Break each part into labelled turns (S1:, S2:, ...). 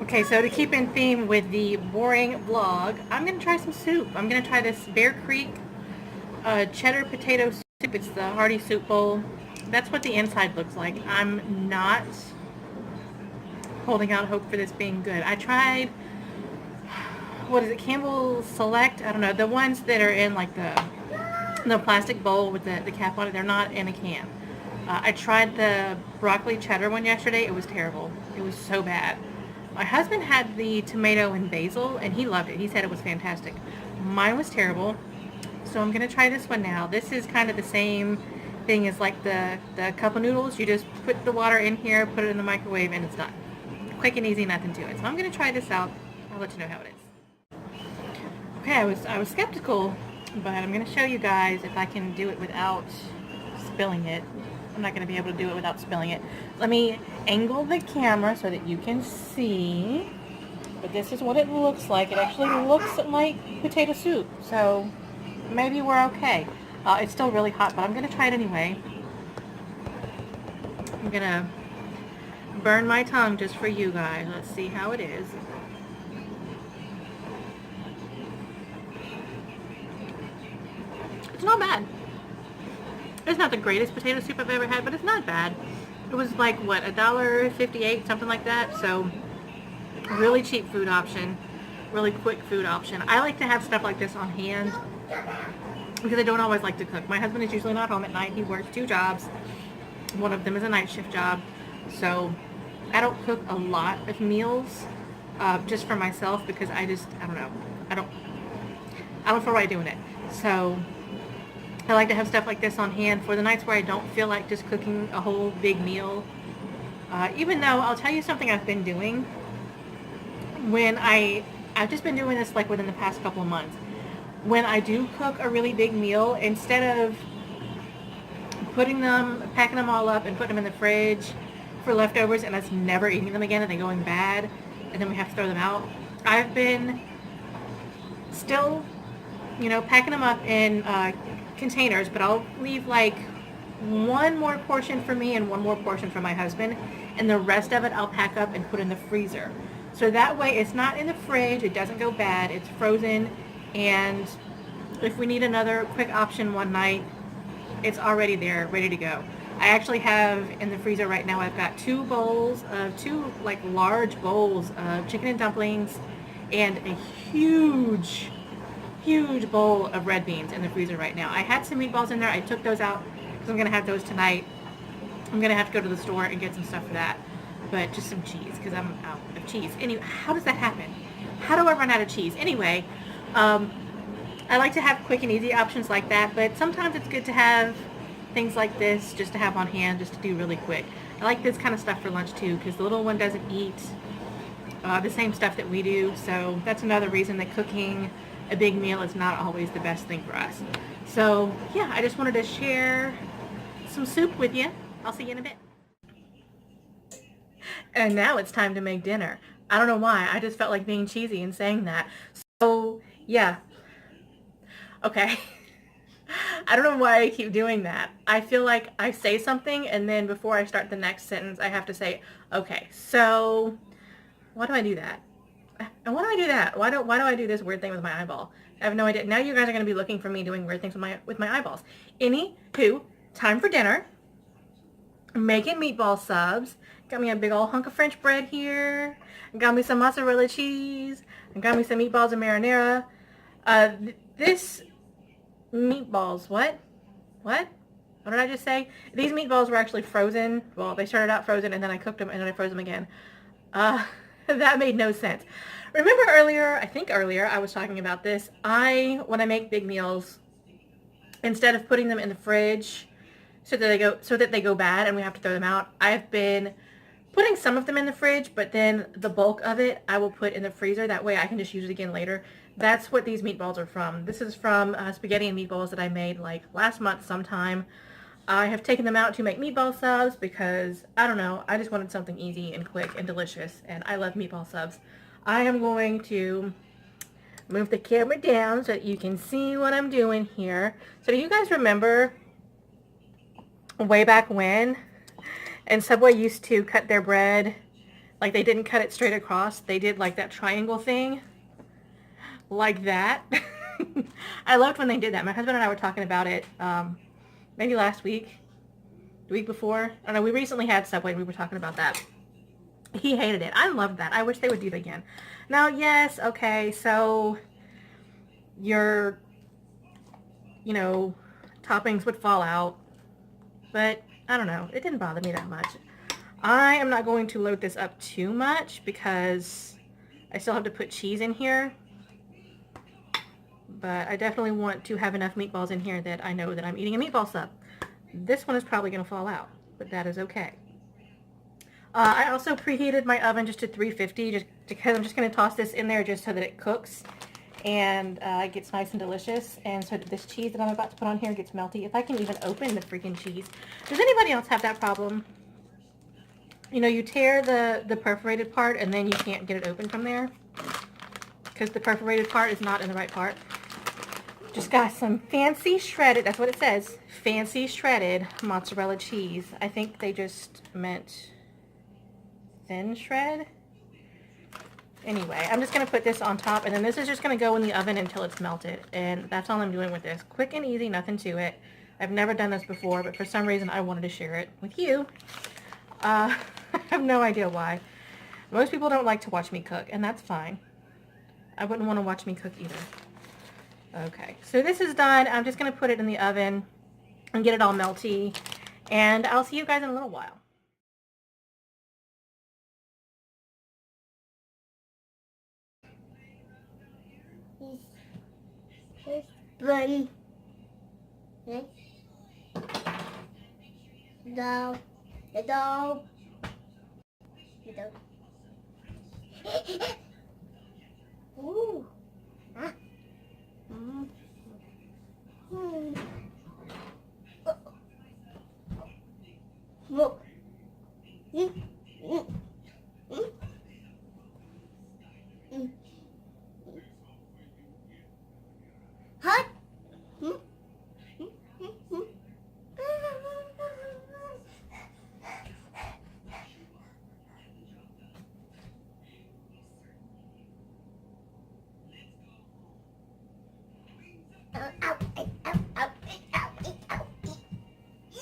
S1: Okay, so to keep in theme with the boring vlog, I'm going to try some soup. I'm going to try this Bear Creek cheddar potato soup. It's the hearty soup bowl. That's what the inside looks like. I'm not holding out hope for this being good. I tried, what is it, Campbell's Select? I don't know. The ones that are in like the plastic bowl with the cap on it, they're not in a can. I tried the broccoli cheddar one yesterday. It was terrible. It was so bad. My husband had the tomato and basil, and he loved it. He said it was fantastic. Mine was terrible, so I'm going to try this one now. This is kind of the same thing as like the cup of noodles. You just put the water in here, put it in the microwave, and it's done. Quick and easy, nothing to it. So I'm going to try this out. I'll let you know how it is. Okay, I was skeptical, but I'm going to show you guys if I can do it without spilling it. I'm not going to be able to do it without spilling it. Let me angle the camera so that you can see. But this is what it looks like. It actually looks like potato soup. So maybe we're okay. It's still really hot, but I'm going to try it anyway. I'm going to burn my tongue just for you guys. Let's see how it is. It's not bad. It's not the greatest potato soup I've ever had, but it's not bad. It was like, what, $1.58, something like that. So, really cheap food option. Really quick food option. I like to have stuff like this on hand because I don't always like to cook. My husband is usually not home at night. He works 2 jobs. One of them is a night shift job. So, I don't cook a lot of meals just for myself because I don't know. I don't feel right doing it. So, I like to have stuff like this on hand for the nights where I don't feel like just cooking a whole big meal. Even though I'll tell you something I've been doing when I've just been doing this like within the past couple of months. When I do cook a really big meal, instead of packing them all up and putting them in the fridge for leftovers and us never eating them again and then going bad and then we have to throw them out, I've been still, packing them up in containers, but I'll leave like one more portion for me and one more portion for my husband, and the rest of it I'll pack up and put in the freezer. So that way it's not in the fridge, it doesn't go bad, it's frozen, and if we need another quick option one night, it's already there, ready to go. I actually have in the freezer right now, I've got two like large bowls of chicken and dumplings and a huge bowl of red beans in the freezer right now. I had some meatballs in there. I took those out because I'm going to have those tonight. I'm going to have to go to the store and get some stuff for that. But just some cheese because I'm out of cheese. Anyway, how does that happen? How do I run out of cheese? Anyway, I like to have quick and easy options like that, but sometimes it's good to have things like this just to have on hand, just to do really quick. I like this kind of stuff for lunch too because the little one doesn't eat the same stuff that we do. So that's another reason that cooking a big meal is not always the best thing for us. So yeah, I just wanted to share some soup with you. I'll see you in a bit. And now it's time to make dinner. I don't know why. I just felt like being cheesy and saying that. So yeah. Okay. I don't know why I keep doing that. I feel like I say something and then before I start the next sentence, I have to say, okay, so why do I do that? And why do I do that? Why do I do this weird thing with my eyeball? I have no idea. Now you guys are going to be looking for me doing weird things with my eyeballs. Anywho, time for dinner. Making meatball subs. Got me a big old hunk of French bread here. Got me some mozzarella cheese. Got me some meatballs and marinara. This meatballs, what? What did I just say? These meatballs were actually frozen. Well, they started out frozen and then I cooked them and then I froze them again. That made no sense. Remember earlier, I think earlier, I was talking about this. When I make big meals, instead of putting them in the fridge so that they go bad and we have to throw them out, I've been putting some of them in the fridge, but then the bulk of it I will put in the freezer. That way I can just use it again later. That's what these meatballs are from. This is from spaghetti and meatballs that I made like last month sometime. I have taken them out to make meatball subs because, I don't know, I just wanted something easy and quick and delicious, and I love meatball subs. I am going to move the camera down so that you can see what I'm doing here. So do you guys remember way back when? And Subway used to cut their bread Like they didn't cut it straight across. They did like that triangle thing. Like that. I loved when they did that. My husband and I were talking about it maybe last week. The week before. I don't know. We recently had Subway and we were talking about that. He hated it. I loved that. I wish they would do that again. Now, yes, okay, so your, you know, toppings would fall out. But, I don't know. It didn't bother me that much. I am not going to load this up too much because I still have to put cheese in here. But I definitely want to have enough meatballs in here that I know that I'm eating a meatball sub. This one is probably going to fall out, but that is okay. I also preheated my oven just to 350 just because I'm just going to toss this in there just so that it cooks and it gets nice and delicious, and so that this cheese that I'm about to put on here gets melty. If I can even open the freaking cheese. Does anybody else have that problem? You know, you tear the perforated part and then you can't get it open from there because the perforated part is not in the right part. Just got some fancy shredded, that's what it says, fancy shredded mozzarella cheese. I think they just meant thin shred. Anyway, I'm just going to put this on top, and then this is just going to go in the oven until it's melted, and that's all I'm doing with this. Quick and easy, nothing to it. I've never done this before, but for some reason I wanted to share it with you. I have no idea why. Most people don't like to watch me cook, and that's fine. I wouldn't want to watch me cook either. Okay, so this is done. I'm just going to put it in the oven and get it all melty, and I'll see you guys in a little while.
S2: Bun. No. No. No. Ooh. Huh? Mm. Mm. Look. Mm. Mm. Mm. Mm. Hot. Mm. Mm. Mm. Mm.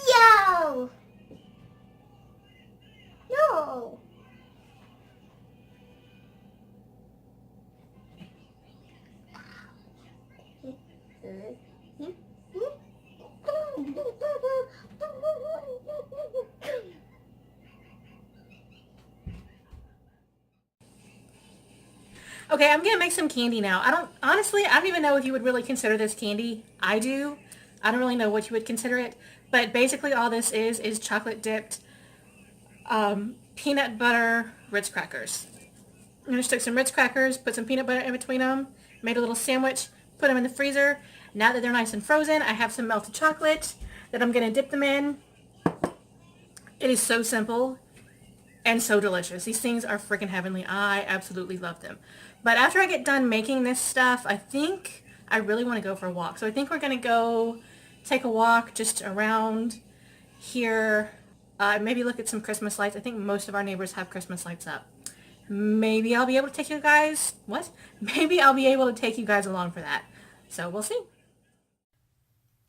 S2: Yo! No!
S1: Okay, I'm gonna make some candy now. Honestly, I don't even know if you would really consider this candy. I do. I don't really know what you would consider it, but basically all this is chocolate dipped peanut butter Ritz crackers. I'm gonna stick some Ritz crackers, put some peanut butter in between them, made a little sandwich, put them in the freezer. Now that they're nice and frozen, I have some melted chocolate that I'm gonna dip them in. It is so simple and so delicious. These things are freaking heavenly. I absolutely love them. But after I get done making this stuff, I think I really want to go for a walk. So I think we're going to go take a walk just around here. Maybe look at some Christmas lights. I think most of our neighbors have Christmas lights up. Maybe I'll be able to take you guys... What? Maybe I'll be able to take you guys along for that. So we'll see.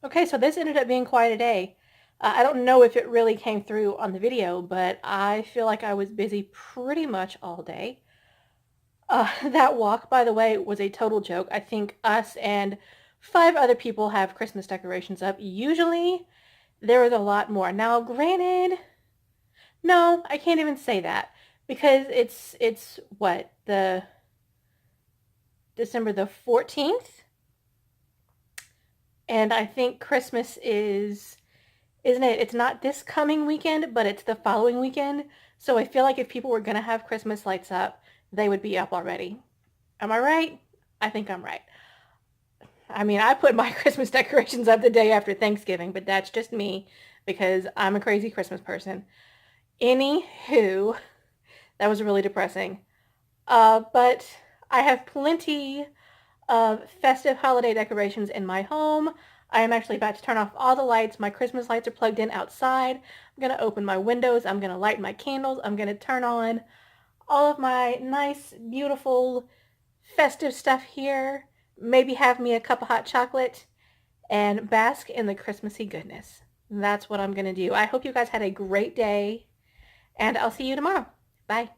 S1: Okay, so this ended up being quite a day. I don't know if it really came through on the video, but I feel like I was busy pretty much all day. That walk, by the way, was a total joke. I think us and 5 other people have Christmas decorations up. Usually, there was a lot more. Now, granted, no, I can't even say that because it's what, the December the 14th? And I think Christmas is, isn't it? It's not this coming weekend, but it's the following weekend. So I feel like if people were going to have Christmas lights up, they would be up already. Am I right? I think I'm right. I mean, I put my Christmas decorations up the day after Thanksgiving, but that's just me because I'm a crazy Christmas person. Anywho, that was really depressing. But I have plenty of festive holiday decorations in my home. I am actually about to turn off all the lights. My Christmas lights are plugged in outside. I'm going to open my windows. I'm going to light my candles. I'm going to turn on all of my nice, beautiful, festive stuff here. Maybe have me a cup of hot chocolate and bask in the Christmassy goodness. That's what I'm going to do. I hope you guys had a great day, and I'll see you tomorrow. Bye.